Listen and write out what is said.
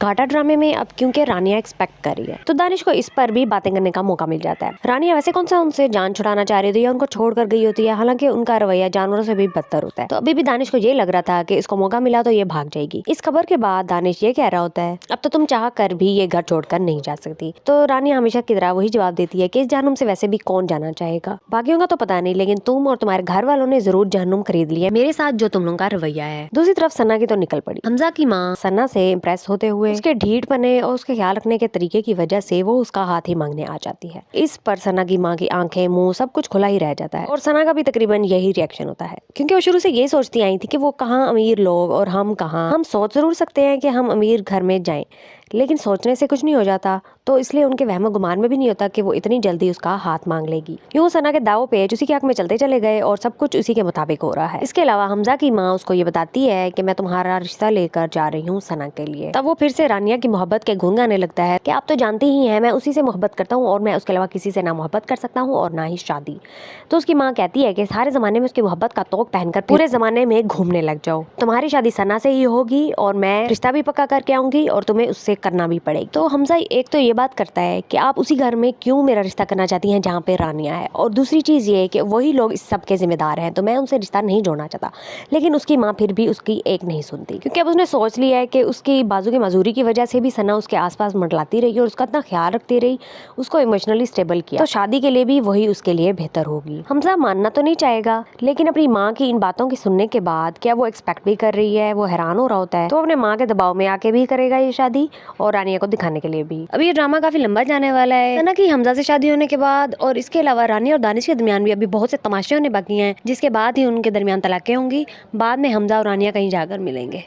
घाटा ड्रामे में अब क्योंकि रानिया एक्सपेक्ट कर रही है तो दानिश को इस पर भी बातें करने का मौका मिल जाता है। रानिया वैसे कौन सा उनसे जान छुड़ाना चाह रही थी या उनको छोड़कर गई होती है, हालांकि उनका रवैया जानवरों से भी बदतर होता है। तो अभी भी दानिश को ये लग रहा था कि इसको मौका मिला तो ये भाग जाएगी। इस खबर के बाद दानिश ये कह रहा होता है, अब तो तुम चाह कर भी ये घर छोड़कर नहीं जा सकती। तो रानिया हमेशा की तरह वही जवाब देती है कि इस जहन्नुम से वैसे भी कौन जाना चाहेगा, बाकियों का तो पता नहीं, लेकिन तुम और तुम्हारे घर वालों ने जरूर जहन्नुम खरीद लिया मेरे साथ जो तुम लोगों का रवैया है। दूसरी तरफ सना की तो निकल पड़ी। हमजा की माँ सना से इम्प्रेस होते हुए उसके ढीठ पने और उसके ख्याल रखने के तरीके की वजह से वो उसका हाथ ही मांगने आ जाती है। इस पर सना की माँ की आंखें, मुंह सब कुछ खुला ही रह जाता है और सना का भी तकरीबन यही रिएक्शन होता है, क्योंकि वो शुरू से ये सोचती आई थी कि वो कहाँ अमीर लोग और हम कहाँ। हम सोच जरूर सकते हैं कि हम अमीर घर में जाएं, लेकिन सोचने से कुछ नहीं हो जाता, तो इसलिए उनके वहम गुमान में भी नहीं होता कि वो इतनी जल्दी उसका हाथ मांग लेगी। यूं सना के दाव पेच उसी की आंख में चलते चले गए और सब कुछ उसी के मुताबिक हो रहा है। इसके अलावा हमजा की माँ उसको ये बताती है कि मैं तुम्हारा रिश्ता लेकर जा रही हूँ सना के लिए। तब वो फिर से रानिया की मोहब्बत के गुन गाने लगता है कि आप तो जानती ही हैं मैं उसी से मोहब्बत करता हूँ और मैं उसके अलावा किसी से ना मोहब्बत कर सकता हूँ और ना ही शादी। तो उसकी माँ कहती है कि सारे जमाने में उसकी मोहब्बत का तोक पहनकर पूरे जमाने में घूमने लग जाओ। तुम्हारी शादी सना से ही होगी और मैं रिश्ता भी पक्का करके आऊंगी और तुम्हें उससे करना भी पड़ेगी। तो हमजा एक तो ये बात करता है कि आप उसी घर में क्यों मेरा रिश्ता करना चाहती हैं जहाँ पे रानिया है, और दूसरी चीज ये है कि वही लोग इस सब के जिम्मेदार हैं, तो मैं उनसे रिश्ता नहीं जोड़ना चाहता। लेकिन उसकी माँ फिर भी उसकी एक नहीं सुनती, क्योंकि अब उसने सोच लिया है कि उसकी बाजू की मजूरी की वजह से भी सना उसके आसपास मंडलाती रही और उसका इतना ख्याल रखती रही, उसको इमोशनली स्टेबल किया, तो शादी के लिए भी वही उसके लिए बेहतर होगी। हमजा मानना तो नहीं चाहेगा, लेकिन अपनी माँ की इन बातों की सुनने के बाद क्या वो एक्सपेक्ट भी कर रही है, वो हैरान हो रहा होता है, तो अपने माँ के दबाव में आके भी करेगा ये शादी और रानिया को दिखाने के लिए भी। अभी ये ड्रामा काफी लंबा जाने वाला है सना की हमजा से शादी होने के बाद, और इसके अलावा रानिया और दानिश के दरमियान भी अभी बहुत से तमाशे होने बाकी हैं, जिसके बाद ही उनके दरमियान तलाकें होंगी। बाद में हमजा और रानिया कहीं जाकर मिलेंगे।